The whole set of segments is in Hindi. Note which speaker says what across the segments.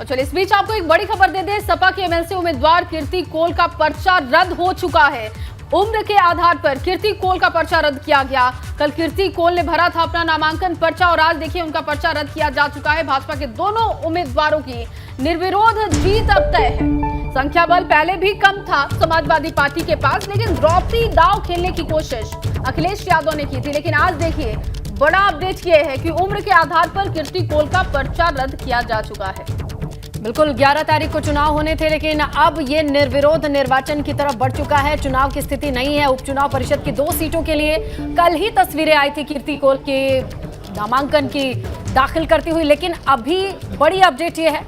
Speaker 1: और चलिए इस बीच आपको एक बड़ी खबर दे दें, सपा के एमएलसी उम्मीदवार कीर्ति कोल का पर्चा रद्द हो चुका है। उम्र के आधार पर कीर्ति कोल का पर्चा रद्द किया गया। कल कीर्ति कोल ने भरा था अपना नामांकन पर्चा और आज देखिए उनका पर्चा रद्द किया जा चुका है। भाजपा के दोनों उम्मीदवारों की निर्विरोध जीत अब तय है। संख्या बल पहले भी कम था समाजवादी पार्टी के पास, लेकिन द्रौपदी दांव खेलने की कोशिश अखिलेश यादव ने की थी। लेकिन आज देखिए बड़ा अपडेट ये है कि उम्र के आधार पर कीर्ति कोल का पर्चा रद्द किया जा चुका है।
Speaker 2: बिल्कुल 11 तारीख को चुनाव होने थे, लेकिन अब ये निर्विरोध निर्वाचन की तरफ बढ़ चुका है। चुनाव की स्थिति नहीं है। उपचुनाव परिषद की 2 सीटों के लिए कल ही तस्वीरें आई थी कीर्ति कोल के नामांकन की दाखिल करती हुई, लेकिन अभी बड़ी अपडेट ये है,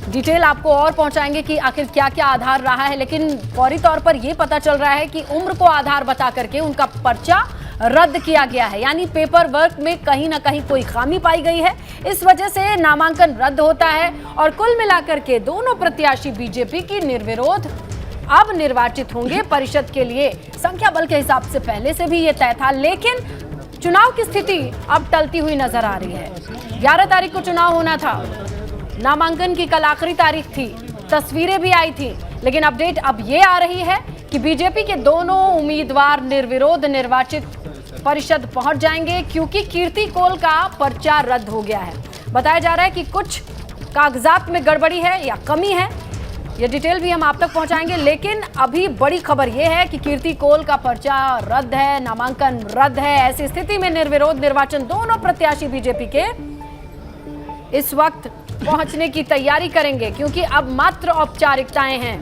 Speaker 2: डिटेल आपको और पहुंचाएंगे कि आखिर क्या क्या आधार रहा है। लेकिन फौरी तौर पर यह पता चल रहा है कि उम्र को आधार बता करके उनका पर्चा रद्द किया गया है, यानी पेपर वर्क में कहीं ना कहीं कोई खामी पाई गई है। इस वजह से नामांकन रद्द होता है और कुल मिलाकर के दोनों प्रत्याशी बीजेपी की निर्विरोध अब निर्वाचित होंगे परिषद के लिए। संख्या बल के हिसाब से पहले से भी ये तय था, लेकिन चुनाव की स्थिति अब टलती हुई नजर आ रही है। 11 तारीख को चुनाव होना था, नामांकन की कल आखिरी तारीख थी, तस्वीरें भी आई थी, लेकिन अपडेट अब ये आ रही है कि बीजेपी के दोनों उम्मीदवार निर्विरोध निर्वाचित परिषद पहुंच जाएंगे, क्योंकि कीर्ति कोल का पर्चा रद्द हो गया है। बताया जा रहा है कि कुछ कागजात में गड़बड़ी है या कमी है, ये डिटेल भी हम आप तक पहुंचाएंगे। लेकिन अभी बड़ी खबर यह है कि कीर्ति कोल का पर्चा रद्द है, नामांकन रद्द है। ऐसी स्थिति में निर्विरोध निर्वाचन दोनों प्रत्याशी बीजेपी के इस वक्त पहुंचने की तैयारी करेंगे, क्योंकि अब मात्र औपचारिकताएं हैं।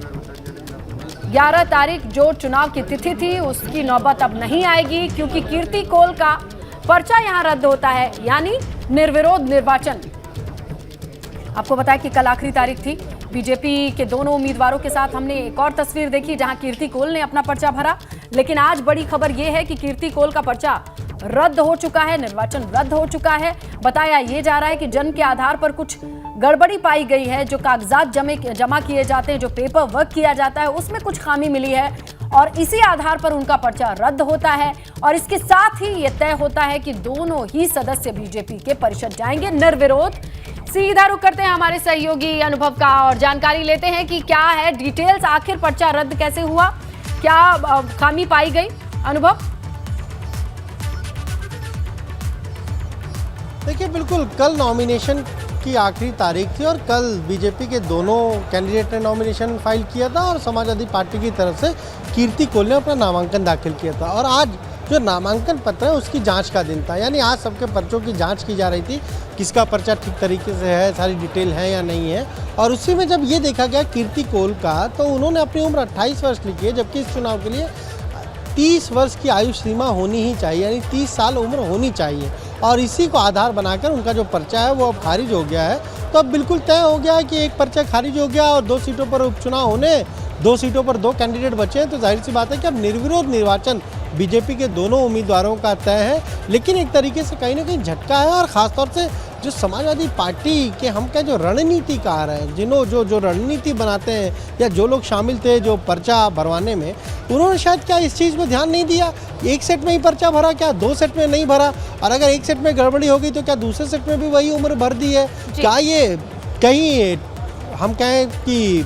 Speaker 2: 11 तारीख जो चुनाव की तिथि थी उसकी नौबत अब नहीं आएगी, क्योंकि कीर्ति कोल का पर्चा यहां रद्द होता है, यानी निर्विरोध निर्वाचन। आपको बताया कि कल आखिरी तारीख थी। बीजेपी के दोनों उम्मीदवारों के साथ हमने एक और तस्वीर देखी जहां कीर्ति कोल ने अपना पर्चा भरा, लेकिन आज बड़ी खबर यह है कि कीर्ति कोल का पर्चा रद्द हो चुका है, निर्वाचन रद्द हो चुका है। बताया ये जा रहा है कि जन्म के आधार पर कुछ गड़बड़ी पाई गई है, जो कागजात जमा किए जाते हैं, जो पेपर वर्क किया जाता है, उसमें कुछ खामी मिली है और इसी आधार पर उनका पर्चा रद्द होता है। और इसके साथ ही ये तय होता है कि दोनों ही सदस्य बीजेपी के परिषद जाएंगे निर्विरोध। सीधा रुख करते हैं हमारे सहयोगी अनुभव का और जानकारी लेते हैं कि क्या है डिटेल्स, आखिर पर्चा रद्द कैसे हुआ, क्या खामी पाई गई। अनुभव।
Speaker 3: देखिए, बिल्कुल कल नॉमिनेशन की आखिरी तारीख थी और कल बीजेपी के दोनों कैंडिडेट ने नॉमिनेशन फाइल किया था और समाजवादी पार्टी की तरफ से कीर्ति कोल ने अपना नामांकन दाखिल किया था। और आज जो नामांकन पत्र है उसकी जांच का दिन था, यानी आज सबके पर्चों की जांच की जा रही थी, किसका पर्चा ठीक तरीके से है, सारी डिटेल है या नहीं है। और उसी में जब ये देखा गया कीर्ति कोल का, तो उन्होंने अपनी उम्र 28 वर्ष लिखी है, जबकि इस चुनाव के लिए 30 वर्ष की आयु सीमा होनी ही चाहिए, यानी 30 साल उम्र होनी चाहिए। और इसी को आधार बनाकर उनका जो पर्चा है वो अब खारिज हो गया है। तो अब बिल्कुल तय हो गया है कि एक पर्चा खारिज हो गया और 2 सीटों पर उपचुनाव होने, 2 सीटों पर 2 कैंडिडेट बचे हैं। तो जाहिर सी बात है कि अब निर्विरोध निर्वाचन बीजेपी के दोनों उम्मीदवारों का तय है। लेकिन एक तरीके से कहीं ना कहीं झटका है, और ख़ासतौर से जो समाजवादी पार्टी के हम क्या जो रणनीतिकार हैं, जो रणनीति बनाते हैं, या जो लोग शामिल थे जो पर्चा भरवाने में, उन्होंने शायद क्या इस चीज़ में ध्यान नहीं दिया। एक सेट में ही पर्चा भरा, क्या 2 सेट में नहीं भरा? और अगर एक सेट में गड़बड़ी हो गई तो क्या दूसरे सेट में भी वही उम्र भर दी है? क्या ये कहीं हम कहें कि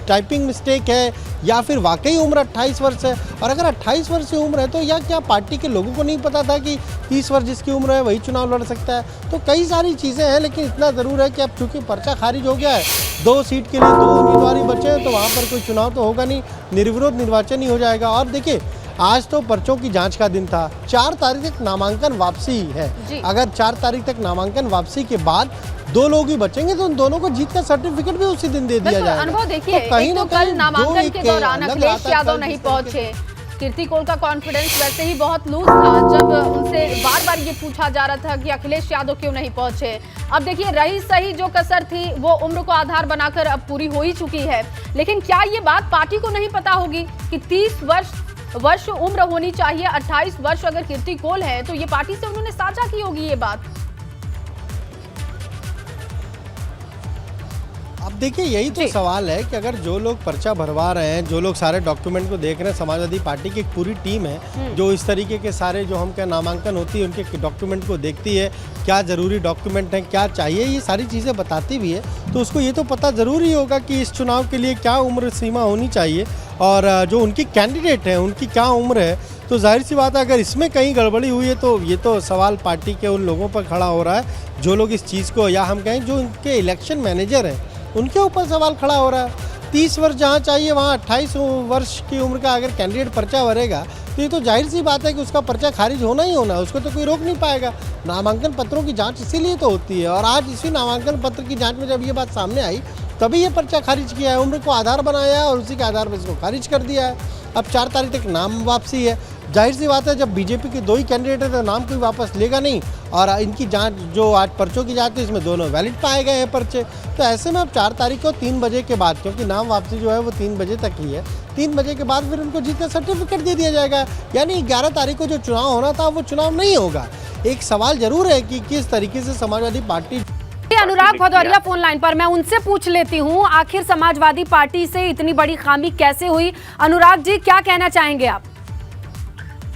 Speaker 3: टाइपिंग मिस्टेक है, या फिर वाकई उम्र 28 वर्ष है? और अगर 28 वर्ष की उम्र है तो या क्या पार्टी के लोगों को नहीं पता था कि 30 वर्ष जिसकी उम्र है वही चुनाव लड़ सकता है? तो कई सारी चीज़ें हैं, लेकिन इतना ज़रूर है कि अब चूँकि पर्चा खारिज हो गया है, 2 सीट के लिए 2 उम्मीदवार ही बचे हैं, तो वहाँ पर कोई चुनाव तो होगा नहीं, निर्विरोध निर्वाचन ही हो जाएगा। और देखिए, आज तो पर्चों की जांच का दिन था, 4 तारीख तक नामांकन वापसी है। अगर 4 तारीख तक नामांकन वापसी के बाद 2 लोग ही बचेंगे तो उन दोनों को जीत का सर्टिफिकेट भी उसी दिन दे दिया जाएगा।
Speaker 1: अनुभव देखिए, तो एक तो कल नामांकन के दौरान अखिलेश यादव नहीं पहुंचे। कीर्ति कोल का कॉन्फिडेंस वैसे ही बहुत लूज था, जब उनसे बार बार ये पूछा जा रहा था कि अखिलेश यादव क्यों नहीं पहुंचे। अब देखिए, रही सही जो कसर थी वो उम्र को आधार बनाकर अब पूरी हो ही चुकी है। लेकिन क्या ये बात पार्टी को नहीं पता होगी कि 30 वर्ष उम्र होनी चाहिए? 28 वर्ष अगर कीर्ति कोल है तो ये पार्टी से उन्होंने साझा की होगी ये बात।
Speaker 3: अब देखिए यही तो सवाल है कि अगर जो लोग पर्चा भरवा रहे हैं, जो लोग सारे डॉक्यूमेंट को देख रहे हैं, समाजवादी पार्टी की एक पूरी टीम है जो इस तरीके के सारे जो हम क्या नामांकन होती है उनके डॉक्यूमेंट को देखती है, क्या ज़रूरी डॉक्यूमेंट हैं, क्या चाहिए, ये सारी चीज़ें बताती भी है, तो उसको ये तो पता ज़रूरी होगा कि इस चुनाव के लिए क्या उम्र सीमा होनी चाहिए और जो उनकी कैंडिडेट हैं उनकी क्या उम्र है। तो जाहिर सी बात है अगर इसमें कहीं गड़बड़ी हुई है तो ये तो सवाल पार्टी के उन लोगों पर खड़ा हो रहा है जो लोग इस चीज़ को, या हम कहें जो उनके इलेक्शन मैनेजर हैं उनके ऊपर सवाल खड़ा हो रहा है। 30 वर्ष जहाँ चाहिए वहाँ 28 वर्ष की उम्र का अगर कैंडिडेट पर्चा भरेगा तो ये तो जाहिर सी बात है कि उसका पर्चा खारिज होना ही होना है, उसको तो कोई रोक नहीं पाएगा। नामांकन पत्रों की जांच इसीलिए तो होती है और आज इसी नामांकन पत्र की जांच में जब ये बात सामने आई तभी ये पर्चा खारिज किया है, उम्र को आधार बनाया है और उसी के आधार पर इसको खारिज कर दिया है। अब 4 तारीख तक नाम वापसी है, जाहिर सी बात है जब बीजेपी के 2 ही कैंडिडेट है तो नाम कोई वापस लेगा नहीं और इनकी जांच जो आज पर्चों की जांच है इसमें दोनों वैलिड पाए गए हैं पर्चे। तो ऐसे में अब 4 तारीख को 3 बजे के बाद, क्योंकि नाम वापसी जो है वो 3 बजे तक ही है, 3 बजे के बाद फिर उनको जीत का सर्टिफिकेट दे दिया जाएगा। यानी 11 तारीख को जो चुनाव होना था वो चुनाव नहीं होगा। एक सवाल जरूर है कि किस तरीके से समाजवादी पार्टी।
Speaker 2: अनुराग भदौरिया फोन लाइन पर, मैं उनसे पूछ लेती हूँ आखिर समाजवादी पार्टी से इतनी बड़ी खामी कैसे हुई। अनुराग जी क्या कहना चाहेंगे आप?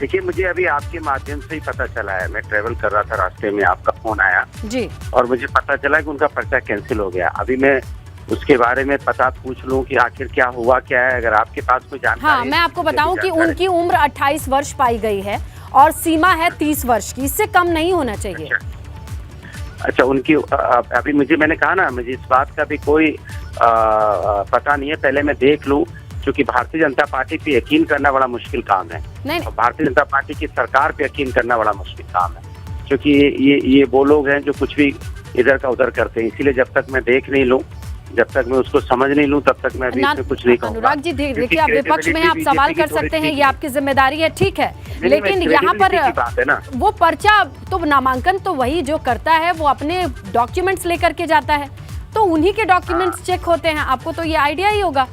Speaker 4: देखिए मुझे अभी आपके माध्यम से ही पता चला है, मैं ट्रेवल कर रहा था, रास्ते में आपका फोन आया
Speaker 2: जी
Speaker 4: और मुझे पता चला कि उनका पर्चा कैंसिल हो गया। अभी मैं उसके बारे में पता पूछ लूं कि आखिर क्या हुआ क्या है, अगर आपके पास कोई जानकारी।
Speaker 2: हाँ, मैं आपको बताऊं कि उनकी उम्र 28 वर्ष पाई गई है और सीमा है 30 वर्ष की, इससे कम नहीं होना चाहिए।
Speaker 4: अच्छा उनकी अभी मैंने कहा ना, मुझे इस बात का भी कोई पता नहीं है, पहले मैं देख लूं, क्योंकि भारतीय जनता पार्टी पे यकीन करना बड़ा मुश्किल काम है।
Speaker 2: नहीं।
Speaker 4: और भारतीय जनता पार्टी की सरकार पे यकीन करना बड़ा मुश्किल काम है, क्योंकि ये वो लोग हैं जो कुछ भी इधर का उधर करते हैं। इसीलिए जब तक मैं देख नहीं लूं, जब तक मैं उसको समझ नहीं लूं, तब तक मैं अभी इसमें कुछ नहीं कहूंगा।
Speaker 2: अनुराग जी देखिए, आप विपक्ष में हैं, आप सवाल कर सकते हैं, ये आपकी जिम्मेदारी है, ठीक है, लेकिन यहाँ पर वो पर्चा तो नामांकन तो वही जो करता है वो अपने डॉक्यूमेंट्स लेकर के जाता है, तो उन्हीं के डॉक्यूमेंट्स चेक होते हैं, आपको तो ये आइडिया ही होगा।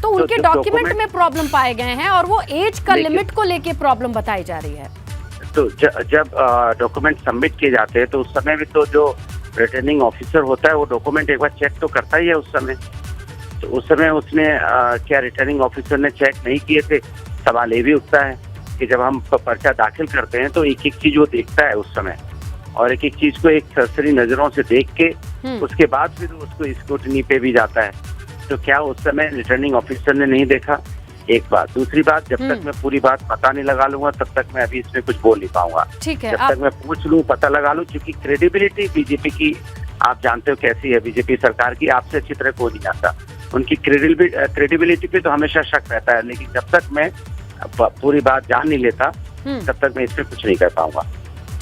Speaker 2: तो उनके डॉक्यूमेंट में प्रॉब्लम पाए गए हैं और वो एज का लिमिट को लेके प्रॉब्लम बताई जा रही है।
Speaker 4: तो जब डॉक्यूमेंट सबमिट किए जाते हैं तो उस समय भी तो जो रिटर्निंग ऑफिसर होता है वो डॉक्यूमेंट एक बार चेक तो करता ही है उस समय। तो उस समय उसने क्या रिटर्निंग ऑफिसर ने चेक नहीं किए थे? सवाल ये भी उठता है कि जब हम पर्चा दाखिल करते हैं तो एक एक चीज वो देखता है उस समय, और एक एक चीज को एक सरसरी नजरों से देख के उसके बाद फिर उसको स्क्रूटनी पे भी जाता है। तो क्या उस समय रिटर्निंग ऑफिसर ने नहीं देखा? एक बात। दूसरी बात, जब तक मैं पूरी बात पता नहीं लगा लूंगा तब तक मैं अभी इसमें कुछ बोल नहीं पाऊंगा।
Speaker 2: ठीक है,
Speaker 4: जब तक मैं पूछ लूं, पता लगा लूं, क्योंकि क्रेडिबिलिटी बीजेपी की आप जानते हो कैसी है, बीजेपी सरकार की आपसे अच्छी तरह कोई नहीं आता। उनकी क्रेडिबिलिटी पे तो हमेशा शक रहता है, लेकिन जब तक मैं पूरी बात जान नहीं लेता तब तक मैं इसमें कुछ नहीं कर पाऊंगा।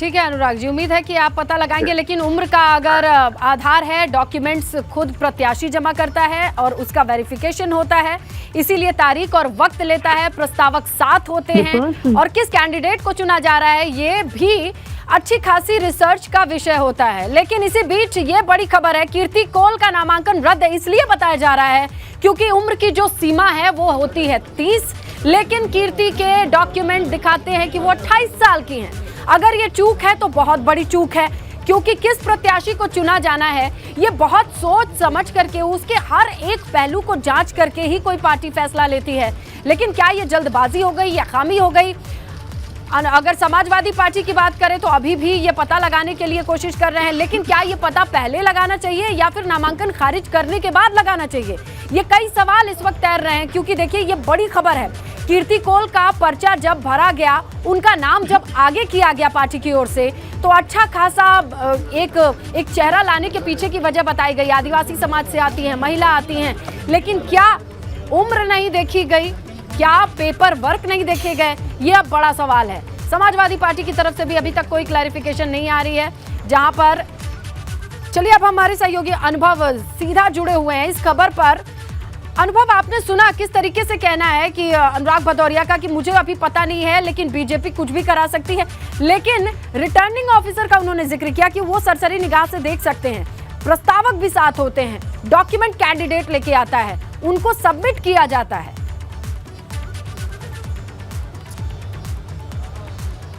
Speaker 2: ठीक है अनुराग जी, उम्मीद है कि आप पता लगाएंगे, लेकिन उम्र का अगर आधार है, डॉक्यूमेंट्स खुद प्रत्याशी जमा करता है और उसका वेरिफिकेशन होता है, इसीलिए तारीख और वक्त लेता है, प्रस्तावक साथ होते हैं और किस कैंडिडेट को चुना जा रहा है ये भी अच्छी खासी रिसर्च का विषय होता है। लेकिन इसी बीच ये बड़ी खबर है, कीर्ति कोल का नामांकन रद्द इसलिए बताया जा रहा है क्योंकि उम्र की जो सीमा है वो होती है 30, लेकिन कीर्ति के डॉक्यूमेंट दिखाते हैं कि वो 28 साल की हैं। अगर ये चूक है तो बहुत बड़ी चूक है, क्योंकि किस प्रत्याशी को चुना जाना है ये बहुत सोच समझ करके, उसके हर एक पहलू को जांच करके ही कोई पार्टी फैसला लेती है। लेकिन क्या ये जल्दबाजी हो गई या खामी हो गई? अगर समाजवादी पार्टी की बात करें तो अभी भी ये पता लगाने के लिए कोशिश कर रहे हैं, लेकिन क्या ये पता पहले लगाना चाहिए या फिर नामांकन खारिज करने के बाद लगाना चाहिए? ये कई सवाल इस वक्त तैर रहे हैं, क्योंकि देखिए ये बड़ी खबर है। कीर्ति कोल का पर्चा जब भरा गया, उनका नाम जब आगे किया गया पार्टी की ओर से, तो अच्छा खासा एक चेहरा लाने के पीछे की वजह बताई गई। आदिवासी समाज से आती हैं, महिला आती हैं, लेकिन क्या उम्र नहीं देखी गई? क्या पेपर वर्क नहीं देखे गए? ये अब बड़ा सवाल है। समाजवादी पार्टी की तरफ से भी अभी तक कोई क्लैरिफिकेशन नहीं आ रही है, जहां पर चलिए अब हमारे सहयोगी अनुभव सीधा जुड़े हुए हैं इस खबर पर। अनुभव, आपने सुना किस तरीके से कहना है कि अनुराग भदौरिया का कि मुझे अभी पता नहीं है लेकिन बीजेपी कुछ भी करा सकती है, लेकिन रिटर्निंग ऑफिसर का उन्होंने जिक्र किया कि वो सरसरी निगाह से देख सकते हैं, प्रस्तावक भी साथ होते हैं, डॉक्यूमेंट कैंडिडेट लेके आता है, उनको सबमिट किया जाता है।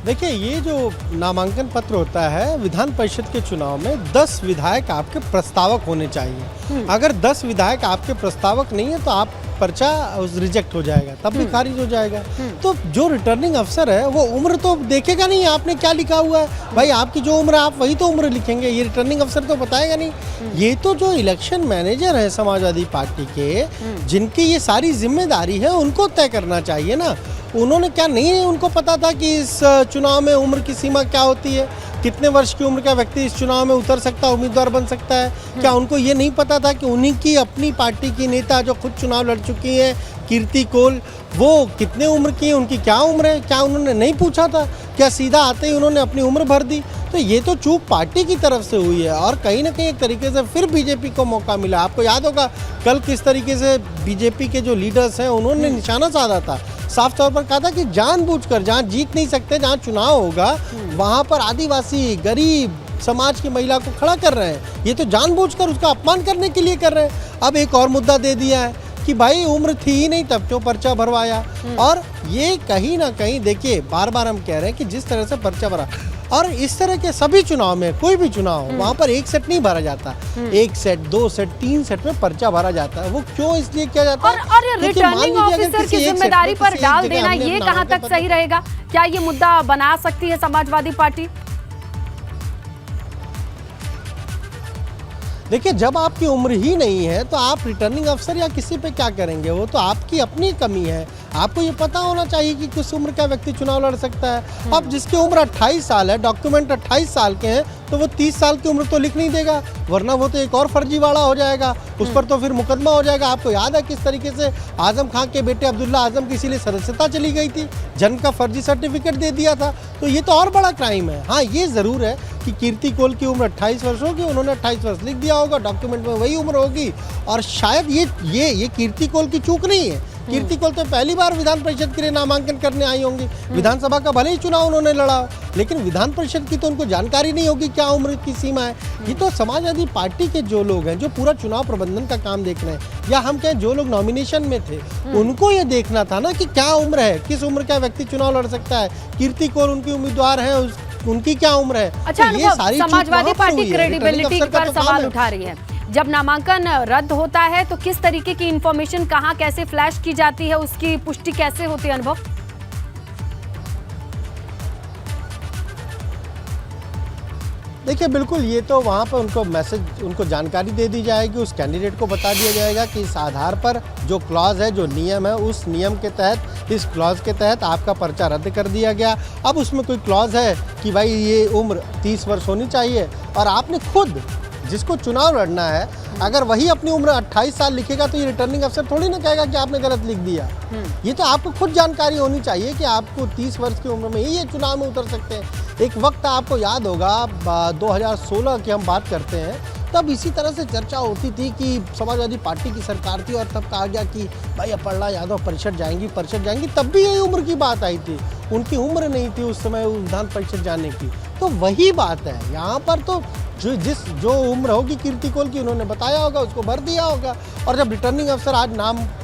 Speaker 3: देखिए, ये जो नामांकन पत्र होता है विधान परिषद के चुनाव में 10 विधायक आपके प्रस्तावक होने चाहिए। अगर 10 विधायक आपके प्रस्तावक नहीं है तो आप पर्चा रिजेक्ट हो जाएगा, तब भी खारिज हो जाएगा। तो जो रिटर्निंग अफसर है वो उम्र तो देखेगा नहीं आपने क्या लिखा हुआ है। भाई आपकी जो उम्र है आप वही तो उम्र लिखेंगे, ये रिटर्निंग अफसर तो बताएगा नहीं। ये तो जो इलेक्शन मैनेजर है समाजवादी पार्टी के, जिनकी ये सारी जिम्मेदारी है, उनको तय करना चाहिए ना। उन्होंने क्या नहीं उनको पता था कि इस चुनाव में उम्र की सीमा क्या होती है, कितने वर्ष की उम्र का व्यक्ति इस चुनाव में उतर सकता है, उम्मीदवार बन सकता है? क्या उनको ये नहीं पता था कि उन्हीं की अपनी पार्टी की नेता जो खुद चुनाव लड़ चुकी हैं, कीर्ति कोल, वो कितने उम्र की है, उनकी क्या उम्र है, क्या उन्होंने नहीं पूछा था? क्या सीधा आते ही उन्होंने अपनी उम्र भर दी? तो ये तो चूक पार्टी की तरफ से हुई है और कहीं ना कहीं एक तरीके से फिर बीजेपी को मौका मिला। आपको याद होगा कल किस तरीके से बीजेपी के जो लीडर्स हैं उन्होंने निशाना साधा था, साफ तौर पर कहा था कि जानबूझकर जहाँ जीत नहीं सकते, जहाँ चुनाव होगा वहाँ पर आदिवासी गरीब समाज की महिला को खड़ा कर रहे हैं। ये तो जानबूझकर उसका अपमान करने के लिए कर रहे हैं। अब एक और मुद्दा दे दिया है कि भाई उम्र थी ही नहीं तब क्यों पर्चा भरवाया। और ये कहीं ना कहीं देखिए, बार बार हम कह रहे हैं कि जिस तरह से पर्चा भरा, और इस तरह के सभी चुनाव में कोई भी चुनाव हो वहाँ पर एक सेट नहीं भरा जाता, एक सेट, 2 सेट, 3 सेट में पर्चा भरा जाता है। वो क्यों इसलिए किया जाता है?
Speaker 2: और रिटर्निंग ऑफिसर की जिम्मेदारी पर डाल देना ये कहाँ तक सही रहेगा? क्या ये मुद्दा बना सकती है समाजवादी पार्टी?
Speaker 3: देखिए, जब आपकी उम्र ही नहीं है तो आप रिटर्निंग अफसर या किसी पे क्या करेंगे? वो तो आपकी अपनी कमी है। आपको ये पता होना चाहिए कि किस उम्र का व्यक्ति चुनाव लड़ सकता है। अब जिसकी उम्र 28 साल है, डॉक्यूमेंट 28 साल के हैं, तो वो 30 साल की उम्र तो लिख नहीं देगा, वरना वो तो एक और फर्जीवाड़ा हो जाएगा, उस पर तो फिर मुकदमा हो जाएगा। आपको याद है किस तरीके से आजम खां के बेटे अब्दुल्ला आजम की इसीलिए सदस्यता चली गई थी, जन्म का फर्जी सर्टिफिकेट दे दिया था। तो ये तो और बड़ा क्राइम है। हाँ, ये ज़रूर है कि कीर्ति कोल की उम्र 28 वर्ष होगी, उन्होंने 28 वर्ष लिख दिया होगा, डॉक्यूमेंट में वही उम्र होगी। और शायद ये कीर्ति कोल की चूक नहीं है। कीर्ति कोल तो पहली बार विधान परिषद के लिए नामांकन करने आई होंगी। विधानसभा का भले ही चुनाव उन्होंने लड़ा, लेकिन विधान परिषद की तो उनको जानकारी नहीं होगी क्या उम्र की सीमा है। ये तो समाजवादी पार्टी के जो लोग हैं, जो पूरा चुनाव प्रबंधन का काम देख रहे हैं, या हम कहें जो लोग नॉमिनेशन में थे, उनको ये देखना था ना कि क्या उम्र है, किस उम्र का व्यक्ति चुनाव लड़ सकता है। कीर्ति कोल उनकी उम्मीदवार है, उनकी क्या उम्र है?
Speaker 2: अच्छा, तो ये सारी समाजवादी पार्टी क्रेडिबिलिटी पर सवाल उठा रही है। जब नामांकन रद्द होता है तो किस तरीके की इंफॉर्मेशन कहां कैसे फ्लैश की जाती है, उसकी पुष्टि कैसे होती है? अनुभव?
Speaker 3: देखिए, बिल्कुल ये तो वहाँ पर उनको मैसेज, उनको जानकारी दे दी जाएगी, उस कैंडिडेट को बता दिया जाएगा कि इस आधार पर जो क्लॉज है, जो नियम है, उस नियम के तहत, इस क्लॉज के तहत आपका पर्चा रद्द कर दिया गया। अब उसमें कोई क्लॉज है कि भाई ये उम्र 30 वर्ष होनी चाहिए, और आपने खुद जिसको चुनाव लड़ना है अगर वही अपनी उम्र 28 साल लिखेगा तो ये रिटर्निंग अफसर थोड़ी ना कहेगा कि आपने गलत लिख दिया। ये तो आपको खुद जानकारी होनी चाहिए कि आपको 30 वर्ष की उम्र में ही ये चुनाव में उतर सकते हैं। एक वक्त आपको याद होगा 2016 की हम बात करते हैं, तब इसी तरह से चर्चा होती थी कि समाजवादी पार्टी की सरकार थी और तब कहा गया कि भाई अपर्णा यादव परिषद जाएंगी, तब भी यही उम्र की बात आई थी। उनकी उम्र नहीं थी उस समय विधान परिषद जाने की। तो वही बात है यहाँ पर, तो जो उम्र होगी कीर्ति कोल की उन्होंने बताया होगा, उसको भर दिया होगा। और जब रिटर्निंग अफसर आज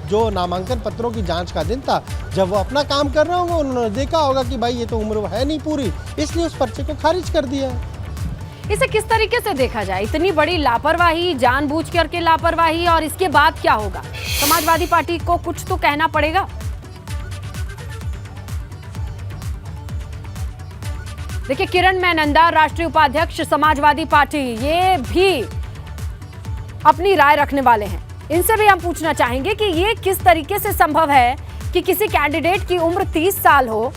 Speaker 3: जो नामांकन पत्रों की जांच का दिन था, जब वो अपना काम कर रहे होंगे, उन्होंने देखा होगा कि भाई ये तो उम्र है नहीं पूरी, इसलिए उस पर्चे को खारिज कर दिया।
Speaker 2: इसे किस तरीके से देखा जाए? इतनी बड़ी लापरवाही, जानबूझ करके लापरवाही, और इसके बाद क्या होगा? समाजवादी पार्टी को कुछ तो कहना पड़ेगा। देखिए, किरण मैनंदा, राष्ट्रीय उपाध्यक्ष समाजवादी पार्टी, ये भी अपनी राय रखने वाले हैं। इनसे भी हम पूछना चाहेंगे कि ये किस तरीके से संभव है कि किसी कैंडिडेट की उम्र 30 साल हो,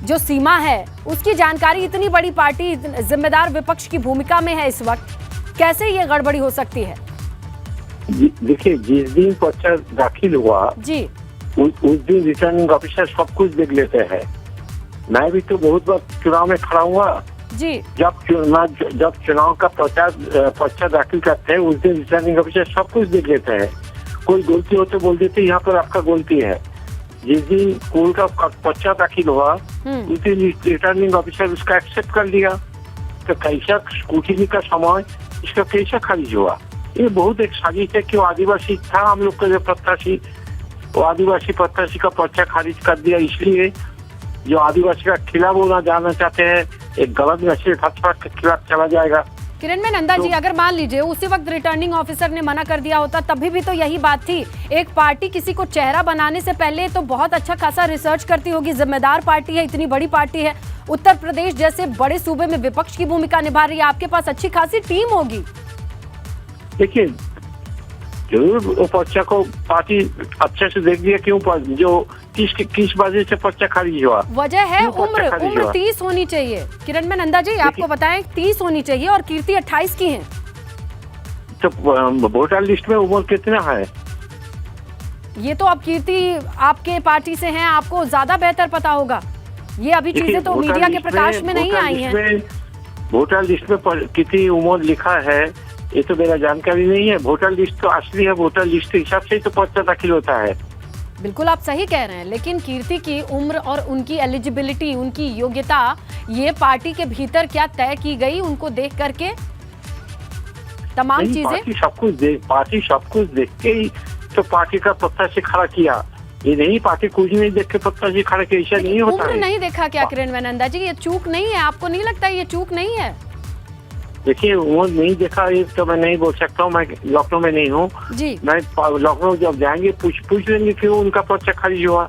Speaker 2: जो सीमा है उसकी जानकारी इतनी बड़ी पार्टी, जिम्मेदार विपक्ष की भूमिका में है इस वक्त, कैसे ये गड़बड़ी हो सकती है?
Speaker 5: देखिए, जिस दिन पर्चा दाखिल हुआ
Speaker 2: जी,
Speaker 5: उस दिन रिटर्निंग ऑफिसर सब कुछ देख लेते हैं। मैं भी तो बहुत बार चुनाव में खड़ा हुआ
Speaker 2: जी।
Speaker 5: जब चुनाव का पर्चा दाखिल करते हैं उस दिन रिटर्निंग ऑफिसर सब कुछ देख लेते हैं। कोई गलती हो तो बोल देते यहाँ पर आपका गलती है। जिस दिन कोल का पर्चा दाखिल हुआ उस दिन रिटर्निंग ऑफिसर उसका एक्सेप्ट कर लिया। तो कैसा स्क्रूटिनी का समय इसका कैसा खारिज हुआ? ये बहुत एक साजिश है कि वो आदिवासी था, हम लोग का जो प्रत्याशी, वो आदिवासी प्रत्याशी का पर्चा खारिज कर दिया, इसलिए जो आदिवासी का खिलाफ होना जानना चाहते हैं, एक गलत मैसेज भाजपा के खिलाफ चला जाएगा।
Speaker 2: किरण में नंदा जी, अगर मान लीजिए उसी वक्त रिटर्निंग ऑफिसर ने मना कर दिया होता, तभी भी तो यही बात थी। एक पार्टी किसी को चेहरा बनाने से पहले तो बहुत अच्छा खासा रिसर्च करती होगी। जिम्मेदार पार्टी है, इतनी बड़ी पार्टी है, उत्तर प्रदेश जैसे बड़े सूबे में विपक्ष की भूमिका निभा रही है, आपके पास अच्छी खासी टीम होगी।
Speaker 5: देखिए, जरूर वो पर्चा को पार्टी अच्छे से देख लिया, क्यों जो किस वजह से पर्चा खारिज हुआ।
Speaker 2: वजह है
Speaker 5: क्यों पर्चा खारिज
Speaker 2: उम्र
Speaker 5: हुआ?
Speaker 2: 30 होनी चाहिए। किरण में नंदा जी, आपको बताएं 30 होनी चाहिए और कीर्ति 28 की है।
Speaker 5: तो वोटर लिस्ट में उम्र कितना है?
Speaker 2: ये तो अब कीर्ति आपके पार्टी से हैं, आपको ज्यादा बेहतर पता होगा। ये अभी चीजें तो मीडिया के प्रकाश में नहीं आई हैं।
Speaker 5: वोटर लिस्ट में कितनी उम्र लिखा है ये तो मेरा जानकारी नहीं है। वोटर लिस्ट तो असली है, वोटर लिस्ट के हिसाब से ही तो पर्चा दाखिल होता है।
Speaker 2: बिल्कुल आप सही कह रहे हैं, लेकिन कीर्ति की उम्र और उनकी एलिजिबिलिटी, उनकी योग्यता, ये पार्टी के भीतर क्या तय की गई उनको देख करके तमाम चीजें।
Speaker 5: पार्टी सब कुछ देख के ही तो पार्टी का प्रत्याशी खड़ा किया। ये नहीं पार्टी कुछ नहीं देख के प्रत्याशी खड़ा किया, ऐसा नहीं होता
Speaker 2: उम्र
Speaker 5: है।
Speaker 2: नहीं देखा क्या किरण नंदा जी? ये चूक नहीं है? आपको नहीं लगता ये चूक नहीं है?
Speaker 5: देखिए, उम्र नहीं देखा ये तो मैं नहीं बोल सकता हूँ। मैं लखनऊ में नहीं हूँ
Speaker 2: जी।
Speaker 5: मैं लखनऊ जब जाएंगे पूछ लेंगे क्यों उनका पर्चा खारिज हुआ।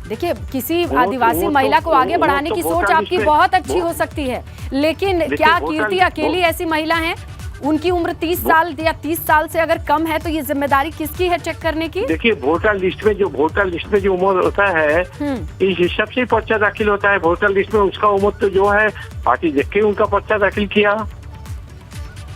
Speaker 2: देखिए, किसी आदिवासी महिला को आगे बढ़ाने की सोच आपकी बहुत अच्छी हो सकती है, लेकिन क्या कीर्ति अकेली ऐसी महिला है? उनकी उम्र 30 साल या 30 साल से अगर कम है तो ये जिम्मेदारी किसकी है चेक करने की?
Speaker 5: देखिए, वोटर लिस्ट में जो उम्र होता है इस हिसाब से पर्चा दाखिल होता है। वोटर लिस्ट में उसका उम्र तो जो है पार्टी देख के उनका पर्चा दाखिल किया।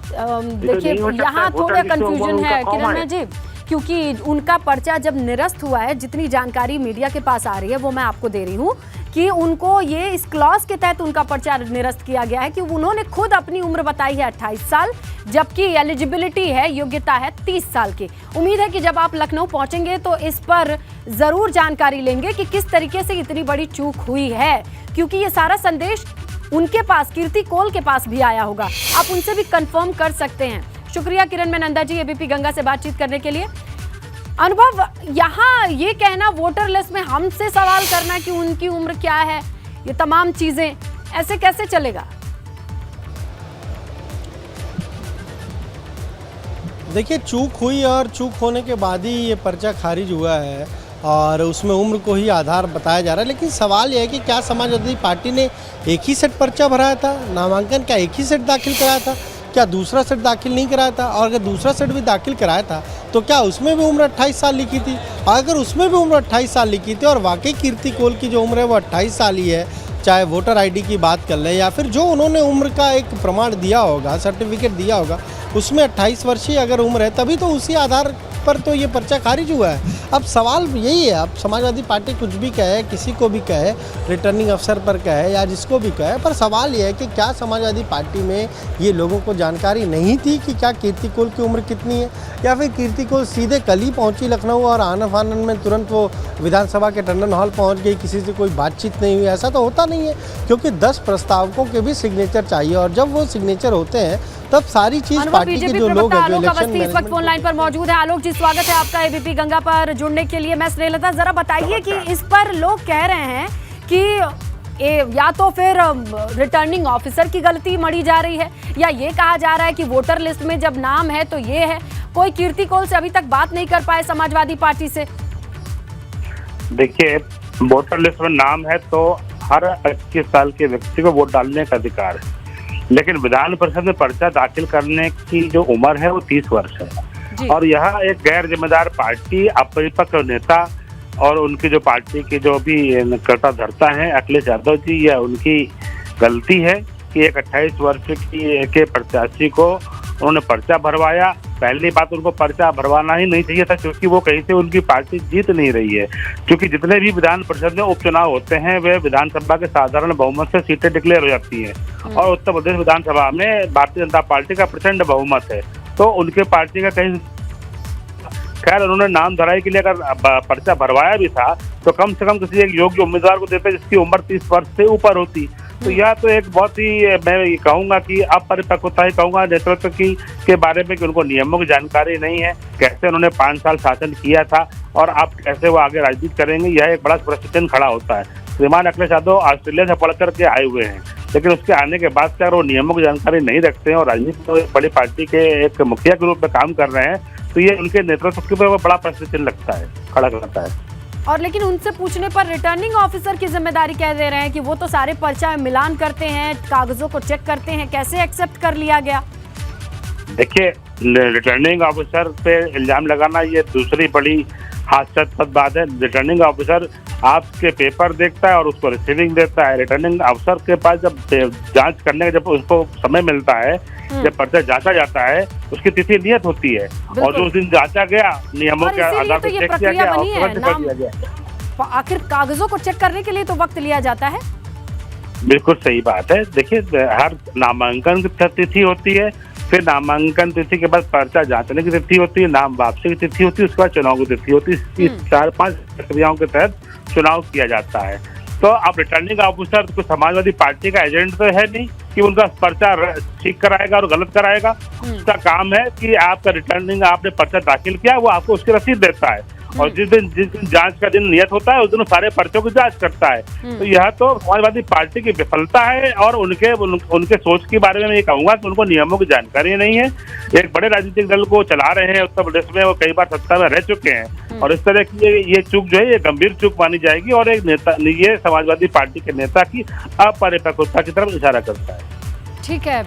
Speaker 2: देखिए, यहाँ थोड़ा कंफ्यूजन है किरण जी, क्योंकि उनका पर्चा जब निरस्त हुआ है, जितनी जानकारी मीडिया के पास आ रही है वो मैं आपको दे रही हूँ कि उनको ये इस क्लॉज के तहत उनका पर्चा निरस्त किया गया है कि उन्होंने खुद अपनी उम्र बताई है 28 साल, जबकि एलिजिबिलिटी है, योग्यता है 30 साल की। उम्मीद है कि जब आप लखनऊ पहुंचेंगे तो इस पर जरूर जानकारी लेंगे कि किस तरीके से इतनी बड़ी चूक हुई है, क्योंकि ये सारा संदेश उनके पास, कीर्ति कोल के पास भी आया होगा। आप उनसे भी कंफर्म कर सकते हैं। शुक्रिया किरण में नंदा जी, एबीपी गंगा से बातचीत करने के लिए। अनुभव, यहाँ ये कहना वोटर लिस्ट में हमसे सवाल करना कि उनकी उम्र क्या है, ये तमाम चीजें ऐसे कैसे चलेगा?
Speaker 3: देखिए, चूक हुई और चूक होने के बाद ही ये पर्चा खारिज हुआ है और उसमें उम्र को ही आधार बताया जा रहा है। लेकिन सवाल यह है कि क्या समाजवादी पार्टी ने एक ही सेट पर्चा भराया था? नामांकन क्या एक ही सेट दाखिल कराया था? क्या दूसरा सेट दाखिल नहीं कराया था? और अगर दूसरा सेट भी दाखिल कराया था तो क्या उसमें भी उम्र 28 साल लिखी थी? अगर उसमें भी उम्र 28 साल लिखी थी और वाकई कीर्ति कोल की जो उम्र है वो 28 साल ही है, चाहे वोटर आईडी की बात कर लें या फिर जो उन्होंने उम्र का एक प्रमाण दिया होगा, सर्टिफिकेट दिया होगा, उसमें 28 वर्षीय अगर उम्र है तभी तो उसी आधार पर तो ये पर्चा खारिज हुआ है। अब सवाल यही है, अब समाजवादी पार्टी कुछ भी कहे, किसी को भी कहे, रिटर्निंग अफसर पर कहे या जिसको भी कहे, पर सवाल ये है कि क्या समाजवादी पार्टी में ये लोगों को जानकारी नहीं थी कि क्या कीर्ति कोल की उम्र कितनी है, या फिर कीर्ति कोल सीधे कल ही पहुँची लखनऊ और आनन फानन में तुरंत वो विधानसभा के टंडन हॉल पहुँच गई, किसी से कोई बातचीत नहीं हुई? ऐसा तो होता नहीं है, क्योंकि 10 प्रस्तावकों के भी सिग्नेचर चाहिए और जब वो सिग्नेचर होते हैं तब सारी चीज पार्टी के जो लोग हैं, जो इलेक्शन
Speaker 2: इस वक्त फोन लाइन पर मौजूद है। आलोक जी, स्वागत है आपका एबीपी गंगा पर जुड़ने के लिए। मैं स्नेहलता, जरा बताइए कि इस पर लोग कह रहे हैं कि या तो फिर रिटर्निंग ऑफिसर की गलती मढ़ी जा रही है, या ये कहा जा रहा है कि वोटर लिस्ट में जब नाम है तो ये है। कोई कीर्ति कोल से अभी तक बात नहीं कर पाए समाजवादी पार्टी से?
Speaker 6: देखिए, वोटर लिस्ट में नाम है तो हर 21 साल के व्यक्ति को वोट डालने का अधिकार है, लेकिन विधान परिषद में पर्चा दाखिल करने की जो उम्र है वो 30 वर्ष है। और यह एक गैर जिम्मेदार पार्टी, अपरिपक्व नेता और उनकी जो पार्टी की जो भी कर्ता धर्ता है अखिलेश यादव जी, यह उनकी गलती है कि एक 28 वर्ष के प्रत्याशी को उन्होंने पर्चा भरवाया। पहली बात, उनको पर्चा भरवाना ही नहीं चाहिए था, क्योंकि वो कहीं से उनकी पार्टी जीत नहीं रही है। क्योंकि जितने भी विधान परिषद में उपचुनाव होते हैं वे विधानसभा के साधारण बहुमत से सीटें डिक्लेयर हो जाती हैं और उत्तर प्रदेश विधानसभा में भारतीय जनता पार्टी का प्रचंड बहुमत है, तो उनके पार्टी का कहीं, खैर उन्होंने नाम धराई के लिए अगर पर्चा भरवाया भी था तो कम से कम किसी एक योग्य उम्मीदवार को देते जिसकी उम्र 30 वर्ष से ऊपर होती। तो यह तो एक बहुत ही, मैं कहूँगा कि अपरिपक्वता ही कहूँगा नेतृत्व की के बारे में कि उनको नियमों की जानकारी नहीं है, कैसे उन्होंने 5 साल शासन किया था और अब कैसे वो आगे राजनीति करेंगे, यह एक बड़ा प्रश्न खड़ा होता है। श्रीमान अखिलेश यादव ऑस्ट्रेलिया से पढ़ करके आए हुए हैं, लेकिन उसके आने के बाद से अगर वो नियमों की जानकारी नहीं रखते हैं और राजनीति में एक बड़ी पार्टी के एक मुखिया के रूप में काम कर रहे हैं, तो ये उनके नेतृत्व के ऊपर बड़ा प्रश्न चिन्ह लगता है, खड़ा करता है।
Speaker 2: और लेकिन उनसे पूछने पर रिटर्निंग ऑफिसर की जिम्मेदारी कह दे रहे हैं कि वो तो सारे पर्चा मिलान करते हैं, कागजों को चेक करते हैं, कैसे एक्सेप्ट कर लिया गया?
Speaker 6: देखिए, रिटर्निंग ऑफिसर पे इल्जाम लगाना ये दूसरी बड़ी हास्यास्पद बात है। रिटर्निंग ऑफिसर आपके पेपर देखता है और उसको रिसीविंग देता है। रिटर्निंग ऑफिसर के पास जब जांच करने का जब उसको समय मिलता है, जब पर्चा जांचा जाता है, उसकी तिथि नियत होती है और जो उस दिन जांचा गया नियमों के आधार पर चेक किया गया और तुरंत कर दिया गया।
Speaker 2: आखिर कागजों को चेक करने के लिए तो वक्त लिया जाता है।
Speaker 6: बिल्कुल सही बात है। देखिए, हर नामांकन की तिथि होती है, फिर नामांकन तिथि के बाद पर्चा जांचने की तिथि होती है, नाम वापसी की तिथि होती है, उसके बाद चुनाव की तिथि होती है। इस 4-5 प्रक्रियाओं के तहत चुनाव किया जाता है। तो अब रिटर्निंग ऑफिसर तो समाजवादी पार्टी का एजेंट तो है नहीं कि उनका पर्चा ठीक कराएगा और गलत कराएगा। उसका काम है कि आपका रिटर्निंग आपने पर्चा दाखिल किया, वो आपको उसकी रसीद देता है और जिस दिन जांच का दिन नियत होता है उस दिन सारे पर्चों की जांच करता है। तो यह तो समाजवादी पार्टी की विफलता है और उनके सोच के बारे में मैं ये कहूंगा कि उनको नियमों की जानकारी नहीं है। एक बड़े राजनीतिक दल को चला रहे हैं उत्तर प्रदेश में, वो कई बार सत्ता में रह चुके हैं और इस तरह की ये चूक जो है ये गंभीर चूक मानी जाएगी और एक नेता, ये समाजवादी पार्टी के नेता की अपरिपक्वता की तरफ इशारा करता है।
Speaker 2: ठीक है,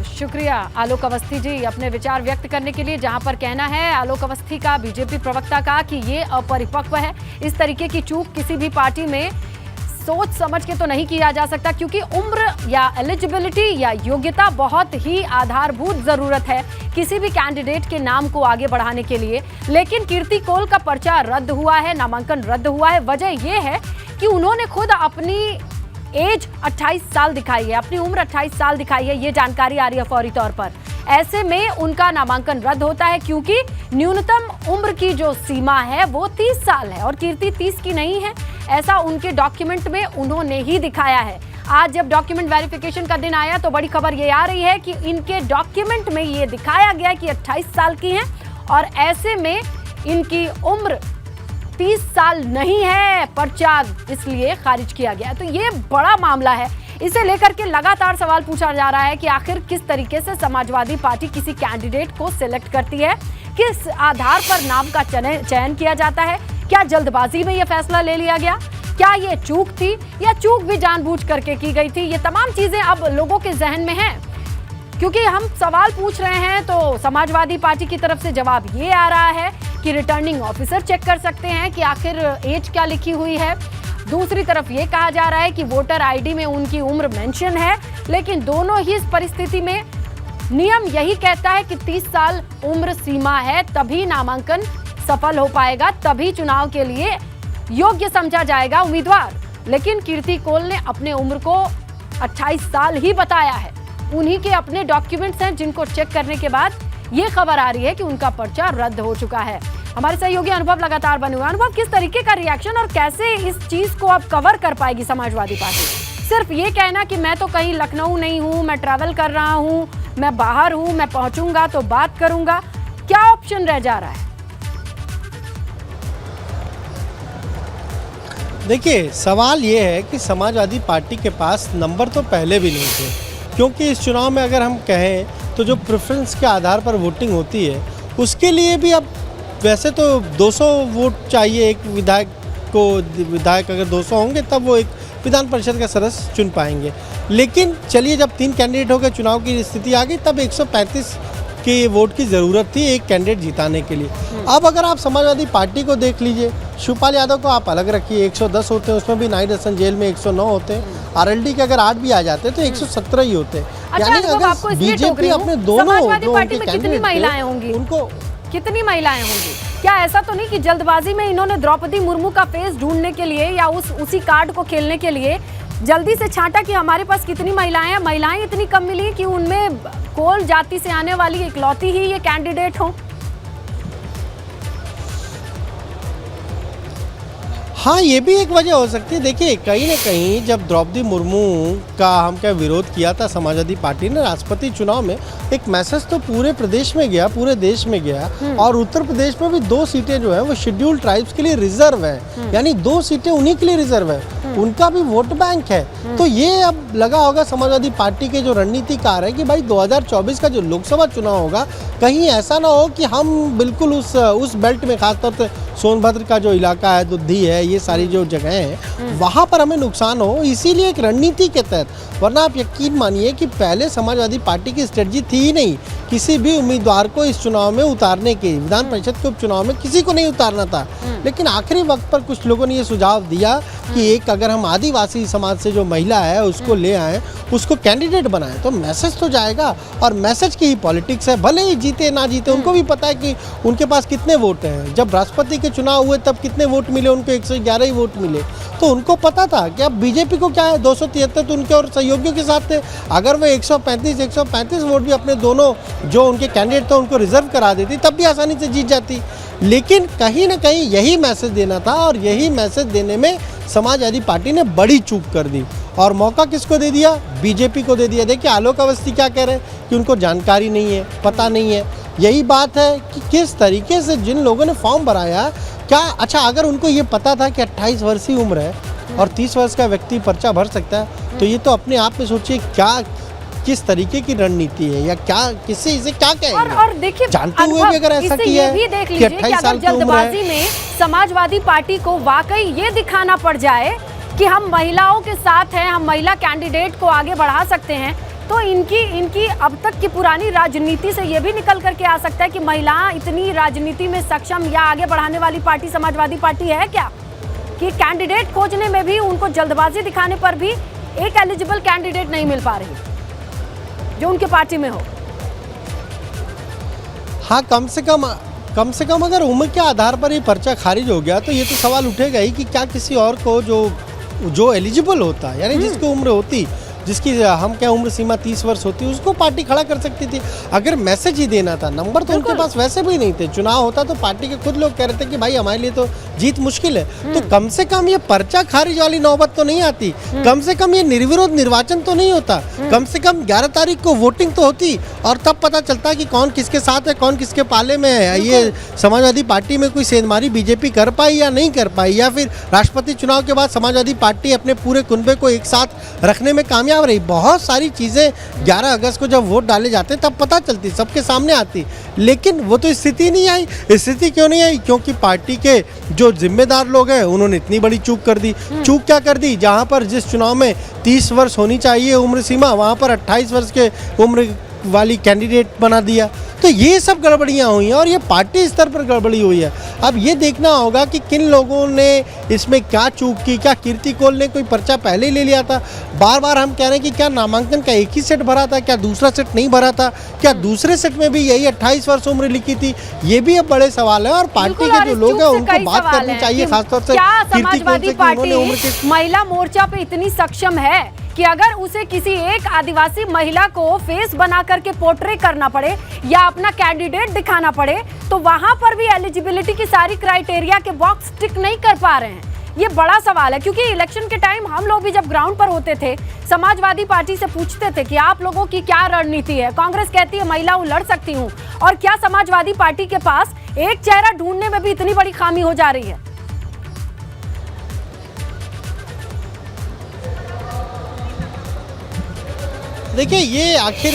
Speaker 2: शुक्रिया आलोक अवस्थी जी अपने विचार व्यक्त करने के लिए। जहां पर कहना है आलोक अवस्थी का, बीजेपी प्रवक्ता का, कि ये अपरिपक्व है। इस तरीके की चूक किसी भी पार्टी में सोच समझ के तो नहीं किया जा सकता, क्योंकि उम्र या एलिजिबिलिटी या योग्यता बहुत ही आधारभूत जरूरत है किसी भी कैंडिडेट के नाम को आगे बढ़ाने के लिए। लेकिन कीर्ति कोल का पर्चा रद्द हुआ है, नामांकन रद्द हुआ है। वजह यह है कि उन्होंने खुद अपनी एज 28 साल दिखाई है, अपनी उम्र 28 साल दिखाई है, ये जानकारी आ रही है फौरी तौर पर। ऐसे में उनका नामांकन रद्द होता है क्योंकि न्यूनतम उम्र की जो सीमा है वो 30 साल है और कीर्ति 30 की नहीं है, ऐसा उनके डॉक्यूमेंट में उन्होंने ही दिखाया है। आज जब डॉक्यूमेंट वेरिफिकेशन का दिन आया तो बड़ी खबर ये आ रही है कि इनके डॉक्यूमेंट में ये दिखाया गया कि 28 साल की हैं और ऐसे में इनकी उम्र 30 साल नहीं है, पर्चा इसलिए खारिज किया गया। तो ये बड़ा मामला है, इसे लेकर के लगातार सवाल पूछा जा रहा है कि आखिर किस तरीके से समाजवादी पार्टी किसी कैंडिडेट को सिलेक्ट करती है, किस आधार पर नाम का चयन किया जाता है, क्या जल्दबाजी में यह फैसला ले लिया गया, क्या ये चूक थी या चूक भी जानबूझ करके की गई थी। ये तमाम चीजें अब लोगों के जहन में हैं, क्योंकि हम सवाल पूछ रहे हैं तो समाजवादी पार्टी की तरफ से जवाब ये आ रहा है कि रिटर्निंग ऑफिसर चेक कर सकते हैं कि आखिर एज क्या लिखी हुई है। दूसरी तरफ ये कहा जा रहा है कि वोटर आईडी में उनकी उम्र मेंशन है, लेकिन दोनों ही इस परिस्थिति में नियम यही कहता है कि 30 साल उम्र सीमा है, तभी नामांकन सफल हो पाएगा, तभी चुनाव के लिए योग्य समझा जाएगा उम्मीदवार। लेकिन कीर्ति कोल ने अपने उम्र को 28 साल ही बताया है। उन्हीं के अपने डॉक्यूमेंट्स हैं जिनको चेक करने के बाद ये खबर आ रही है कि उनका पर्चा रद्द हो चुका है। हमारे सहयोगी अनुभव लगातार बने हुए। अनुभव, किस तरीके का रिएक्शन और कैसे इस चीज को अब कवर कर पाएगी समाजवादी पार्टी? सिर्फ ये कहना कि मैं तो कहीं लखनऊ नहीं हूँ, मैं ट्रैवल कर रहा हूँ, मैं बाहर हूँ, मैं पहुंचूंगा तो बात करूंगा, क्या ऑप्शन रह जा रहा है?
Speaker 3: देखिए, सवाल ये है कि समाजवादी पार्टी के पास नंबर तो पहले भी नहीं थे, क्योंकि इस चुनाव में अगर हम कहें तो जो प्रेफरेंस के आधार पर वोटिंग होती है उसके लिए भी अब वैसे तो 200 वोट चाहिए एक विधायक को। विधायक अगर 200 होंगे तब वो एक विधान परिषद का सदस्य चुन पाएंगे। लेकिन चलिए, जब 3 कैंडिडेट हो गए, चुनाव की स्थिति आ गई, तब 135 के वोट की ज़रूरत थी एक कैंडिडेट जिताने के लिए। अब अगर आप समाजवादी पार्टी को देख लीजिए, शिवपाल यादव को आप अलग रखिए, 110 होते हैं, उसमें भी नाइट असन जेल में 109 होते हैं, आरएलडी के अगर 8 भी आ जाते हैं तो 117 ही होते हैं। यानी अगर बीजेपी अपने दोनों
Speaker 2: कितनी महिलाएं होंगी, उनको कितनी महिलाएं होंगी? क्या ऐसा तो नहीं कि जल्दबाजी में इन्होंने द्रौपदी मुर्मू का फेस ढूंढने के लिए या उसी कार्ड को खेलने के लिए जल्दी से छांटा कि हमारे पास कितनी महिलाएं हैं? महिलाएं इतनी कम मिली कि उनमें कोल जाति से आने वाली इकलौती ही ये कैंडिडेट हो।
Speaker 3: हाँ, ये भी एक वजह हो सकती है। देखिए, कहीं ना कहीं जब द्रौपदी मुर्मू का हम क्या विरोध किया था समाजवादी पार्टी ने राष्ट्रपति चुनाव में, एक मैसेज तो पूरे प्रदेश में गया, पूरे देश में गया। और उत्तर प्रदेश में भी 2 सीटें जो है वो शेड्यूल्ड ट्राइब्स के लिए रिजर्व है, यानी 2 सीटें उन्हीं के लिए रिजर्व है। उनका भी वोट बैंक है। तो ये अब लगा होगा समाजवादी पार्टी के जो रणनीतिकार है कि भाई 2024 का जो लोकसभा चुनाव होगा कहीं ऐसा ना हो कि हम बिल्कुल उस बेल्ट में, खासतौर से सोनभद्र का जो इलाका है, दुद्धी है, ये सारी जो जगह हैं वहाँ पर हमें नुकसान हो, इसीलिए एक रणनीति के तहत। वरना आप यकीन मानिए कि पहले समाजवादी पार्टी की स्ट्रेटजी थी ही नहीं किसी भी उम्मीदवार को इस चुनाव में उतारने की। विधान परिषद के उपचुनाव में किसी को नहीं उतारना था, लेकिन आखिरी वक्त पर कुछ लोगों ने ये सुझाव दिया कि एक अगर हम आदिवासी समाज से जो महिला है उसको ले आएँ, उसको कैंडिडेट बनाएं तो मैसेज तो जाएगा। और मैसेज की ही पॉलिटिक्स है, भले ही जीते ना जीते, उनको भी पता है कि उनके पास कितने वोट हैं। जब राष्ट्रपति के चुनाव हुए तब कितने वोट मिले उनको, 111 ही वोट मिले। तो उनको पता था कि अब बीजेपी को क्या है, 273 तो उनके और सहयोगियों के साथ थे। अगर वो 135 वोट भी अपने दोनों जो उनके कैंडिडेट थे उनको रिजर्व करा देती तब भी आसानी से जीत जाती। लेकिन कहीं ना कहीं यही मैसेज देना था और यही मैसेज देने में समाजवादी पार्टी ने बड़ी चूक कर दी। और मौका किसको दे दिया? बीजेपी को दे दिया। देखिए आलोक अवस्थी क्या कह रहे हैं कि उनको जानकारी नहीं है, पता नहीं है। यही बात है कि किस तरीके से जिन लोगों ने फॉर्म भराया, क्या अच्छा अगर उनको ये पता था कि 28 वर्ष की उम्र है और 30 वर्ष का व्यक्ति पर्चा भर सकता है, तो ये तो अपने आप में सोचिए क्या किस तरीके की रणनीति है या क्या किसी इसे क्या कहेंगे।
Speaker 2: और देखिए
Speaker 3: जानते हुए भी अगर ऐसा किया
Speaker 2: है कि
Speaker 3: 28 साल की उम्र
Speaker 2: जल्दबाजी में समाजवादी पार्टी को वाकई ये दिखाना पड़ जाए कि हम महिलाओं के साथ हैं, हम महिला कैंडिडेट को आगे बढ़ा सकते हैं, तो इनकी अब तक की पुरानी राजनीति से ये भी निकल करके आ सकता है कि महिलाएं इतनी राजनीति में सक्षम या आगे बढ़ाने वाली पार्टी समाजवादी पार्टी है क्या, कि कैंडिडेट खोजने में भी उनको जल्दबाजी दिखाने पर भी एक एलिजिबल कैंडिडेट नहीं मिल पा रही जो उनके पार्टी में हो।
Speaker 3: हाँ, कम से कम अगर उम्र के आधार पर ही पर्चा खारिज हो गया तो ये तो सवाल उठेगा ही कि क्या किसी और को जो एलिजिबल होता है, यानी जिसकी उम्र होती, जिसकी हम क्या उम्र सीमा 30 वर्ष होती, उसको पार्टी खड़ा कर सकती थी। अगर मैसेज ही देना था, नंबर तो उनके पास वैसे भी नहीं थे। चुनाव होता तो पार्टी के खुद लोग कह रहे थे कि भाई हमारे लिए तो जीत मुश्किल है। तो कम से कम ये पर्चा खारिज वाली नौबत तो नहीं आती, कम से कम ये निर्विरोध निर्वाचन तो नहीं होता, कम से कम 11 तारीख को वोटिंग तो होती और तब पता चलता कि कौन किसके साथ है, कौन किसके पाले में है। ये समाजवादी पार्टी में कोई सेंधमारी बीजेपी कर पाई या नहीं कर पाई, या फिर राष्ट्रपति चुनाव के बाद समाजवादी पार्टी अपने पूरे कुनबे को एक साथ रखने में कामयाब रही। बहुत सारी चीज़ें 11 अगस्त को जब वोट डाले जाते तब पता चलती, सबके सामने आती, लेकिन वो तो स्थिति नहीं आई। स्थिति क्यों नहीं आई? क्योंकि पार्टी के जो जिम्मेदार लोग हैं उन्होंने इतनी बड़ी चूक कर दी। चूक क्या कर दी? जहां पर जिस चुनाव में 30 वर्ष होनी चाहिए उम्र सीमा, वहां पर 28 वर्ष के उम्र वाली कैंडिडेट बना दिया। तो ये सब गड़बड़ियाँ हुई हैं और ये पार्टी स्तर पर गड़बड़ी हुई है। अब ये देखना होगा कि किन लोगों ने इसमें क्या चूक की। क्या कीर्ति कौल ने कोई पर्चा पहले ही ले लिया था? बार बार हम कह रहे हैं कि क्या नामांकन का एक ही सेट भरा था, क्या दूसरा सेट नहीं भरा था, क्या दूसरे सेट में भी यही 28 वर्ष उम्र लिखी थी? ये भी अब बड़े सवाल है और पार्टी के जो लोग हैं उनको बात करनी चाहिए, खासतौर से कीर्ति कौल से कि उन्होंने उम्र के
Speaker 2: महिला मोर्चा पे इतनी सक्षम है कि अगर उसे किसी एक आदिवासी महिला को फेस बना करके पोर्ट्रे करना पड़े या अपना कैंडिडेट दिखाना पड़े तो वहां पर भी एलिजिबिलिटी की सारी क्राइटेरिया के बॉक्स टिक नहीं कर पा रहे हैं। ये बड़ा सवाल है, क्योंकि इलेक्शन के टाइम हम लोग भी जब ग्राउंड पर होते थे समाजवादी पार्टी से पूछते थे कि आप लोगों की क्या रणनीति है। कांग्रेस कहती है महिला लड़ सकती हूँ, और क्या समाजवादी पार्टी के पास एक चेहरा ढूंढने में भी इतनी बड़ी खामी हो जा रही है।
Speaker 3: देखिए, ये आखिर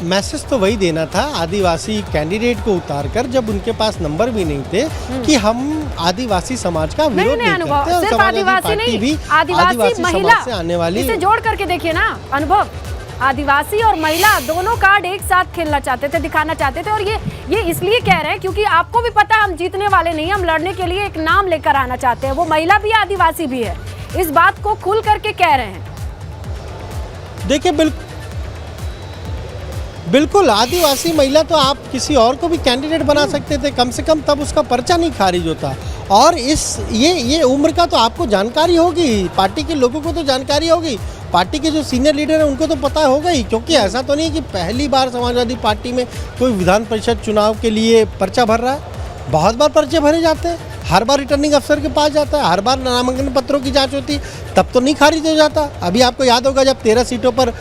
Speaker 3: मैसेज तो वही देना था आदिवासी कैंडिडेट को उतारकर, जब उनके पास नंबर भी नहीं थे, कि हम आदिवासी समाज का विरोध नहीं करते और समाजवादी पार्टी भी आदिवासी समाज से आने वाली।
Speaker 2: इसे जोड़ करके देखिए ना अनुभव, आदिवासी और महिला दोनों कार्ड एक साथ खेलना चाहते थे, दिखाना चाहते थे। और ये इसलिए कह रहे हैं क्योंकि आपको भी पता है हम जीतने वाले नहीं, हम लड़ने के लिए एक नाम लेकर आना चाहते हैं। वो महिला भी है, आदिवासी भी है, इस बात को खुल करके कह रहे हैं।
Speaker 3: देखिए, बिल्कुल आदिवासी महिला तो आप किसी और को भी कैंडिडेट बना सकते थे, कम से कम तब उसका पर्चा नहीं खारिज होता। और ये उम्र का तो आपको जानकारी होगी, पार्टी के लोगों को तो जानकारी होगी, पार्टी के जो सीनियर लीडर हैं उनको तो पता होगा ही। क्योंकि ऐसा तो नहीं है कि पहली बार समाजवादी पार्टी में कोई विधान परिषद चुनाव के लिए पर्चा भर रहा है। बहुत बार पर्चे भरे जाते हैं, हर बार रिटर्निंग अफसर के पास जाता है, हर बार नामांकन पत्रों की जांच होती, तब तो नहीं खारिज हो जाता। अभी आपको याद होगा जब 13 सीटों पर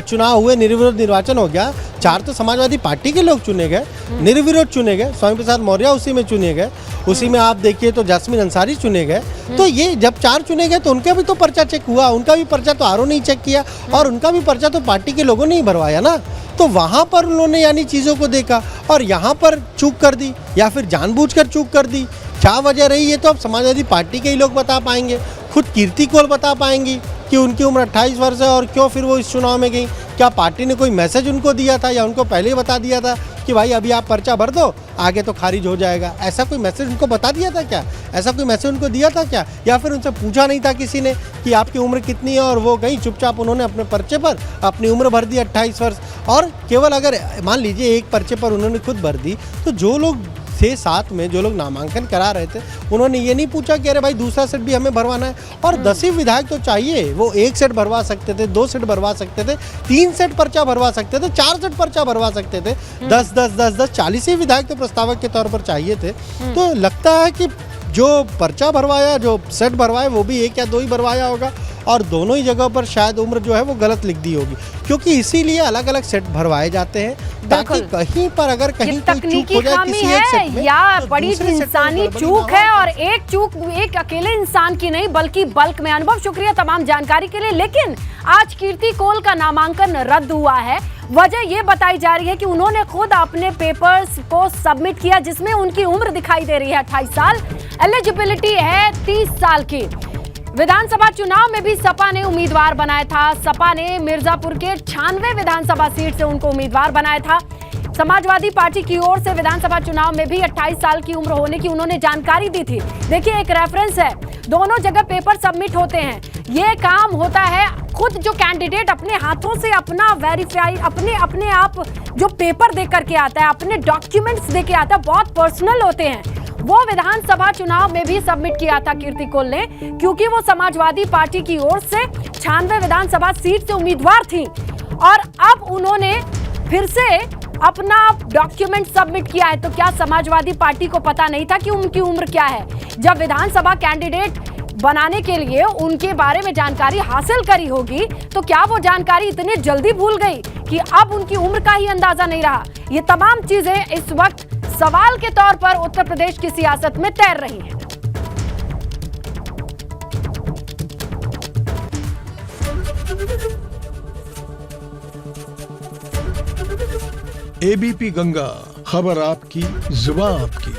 Speaker 3: चुनाव हुए, निर्विरोध निर्वाचन हो गया, 4 तो समाजवादी पार्टी के लोग चुने गए, निर्विरोध चुने गए, स्वामी प्रसाद मौर्य उसी में चुने गए, उसी में आप देखिए तो जास्मीन अंसारी चुने गए, तो ये जब 4 चुने गए तो उनका भी तो पर्चा चेक हुआ, उनका भी पर्चा तो आरओ नहीं चेक किया और उनका भी पर्चा तो पार्टी के लोगों ने ही भरवाया ना। तो वहाँ पर उन्होंने यानी चीज़ों को देखा और यहाँ पर चूक कर दी या फिर जानबूझकर चूक कर दी। क्या वजह रही ये तो अब समाजवादी पार्टी के ही लोग बता पाएंगे, खुद कीर्ति कौल बता पाएंगी कि उनकी उम्र 28 वर्ष है और क्यों फिर वो इस चुनाव में गई। क्या पार्टी ने कोई मैसेज उनको दिया था या उनको पहले ही बता दिया था कि भाई अभी आप पर्चा भर दो, आगे तो खारिज हो जाएगा? ऐसा कोई मैसेज उनको बता दिया था क्या? ऐसा कोई मैसेज उनको दिया था क्या? या फिर उनसे पूछा नहीं था किसी ने कि आपकी उम्र कितनी है और वो गई चुपचाप उन्होंने अपने पर्चे पर अपनी उम्र भर दी 28 वर्ष। और केवल अगर मान लीजिए एक पर्चे पर उन्होंने खुद भर दी, तो जो लोग थे साथ में, जो लोग नामांकन करा रहे थे, उन्होंने ये नहीं पूछा कि अरे भाई दूसरा सेट भी हमें भरवाना है। और 10 ही विधायक तो चाहिए, वो 1 सेट भरवा सकते थे, 2 सेट भरवा सकते थे, 3 सेट पर्चा भरवा सकते थे, 4 सेट पर्चा भरवा सकते थे, 10 40 ही विधायक तो प्रस्तावक के तौर पर चाहिए थे। तो लगता है कि जो पर्चा भरवाया, जो सेट भरवाया, वो भी 1 या 2 ही भरवाया होगा और दोनों ही जगहों पर शायद उम्र जो है वो गलत लिख दी होगी, क्योंकि इसीलिए अलग अलग सेट भरवाए जाते हैं ताकि कहीं पर अगर कहीं कोई चूक हो जाए किसी एक सेट में,
Speaker 2: या
Speaker 3: तो
Speaker 2: बड़ी
Speaker 3: दूसरे सेट में
Speaker 2: इंसानी
Speaker 3: गड़बड़ी
Speaker 2: चूक
Speaker 3: ना
Speaker 2: है
Speaker 3: हो।
Speaker 2: और एक चूक एक अकेले इंसान की नहीं बल्कि बल्क में। अनुभव, शुक्रिया तमाम जानकारी के लिए। लेकिन आज कीर्ति कौल का नामांकन रद्द हुआ है। वजह ये बताई जा रही है कि उन्होंने खुद अपने पेपर्स को सबमिट किया जिसमें उनकी उम्र दिखाई दे रही है 28 साल, एलिजिबिलिटी है 30 साल की। विधानसभा चुनाव में भी सपा ने उम्मीदवार बनाया था। सपा ने मिर्जापुर के 96 विधानसभा सीट से उनको उम्मीदवार बनाया था। समाजवादी पार्टी की ओर से विधानसभा चुनाव में भी 28 साल की उम्र होने की उन्होंने जानकारी दी थी। देखिए, एक रेफरेंस है, दोनों जगह पेपर सबमिट होते हैं। ये काम होता है, खुद जो कैंडिडेट अपने हाथों से अपना वेरीफाई, अपने आप जो पेपर दे करके आता है, अपने डॉक्यूमेंट्स दे के आता है, बहुत पर्सनल होते हैं। वो विधानसभा चुनाव में भी सबमिट किया था कीर्ति कौल ने, क्योंकि वो समाजवादी पार्टी की ओर से 96 विधानसभा सीट से उम्मीदवार थी और अब उन्होंने फिर से अपना डॉक्यूमेंट सबमिट किया है। तो क्या समाजवादी पार्टी को पता नहीं था कि उनकी उम्र क्या है? जब विधानसभा कैंडिडेट बनाने के लिए उनके बारे में जानकारी हासिल करी होगी, तो क्या वो जानकारी इतनी जल्दी भूल गई कि अब उनकी उम्र का ही अंदाजा नहीं रहा? ये तमाम चीजें इस वक्त सवाल के तौर पर उत्तर प्रदेश की सियासत में तैर रही हैं।
Speaker 7: एबीपी गंगा, खबर आपकी, जुबान आपकी।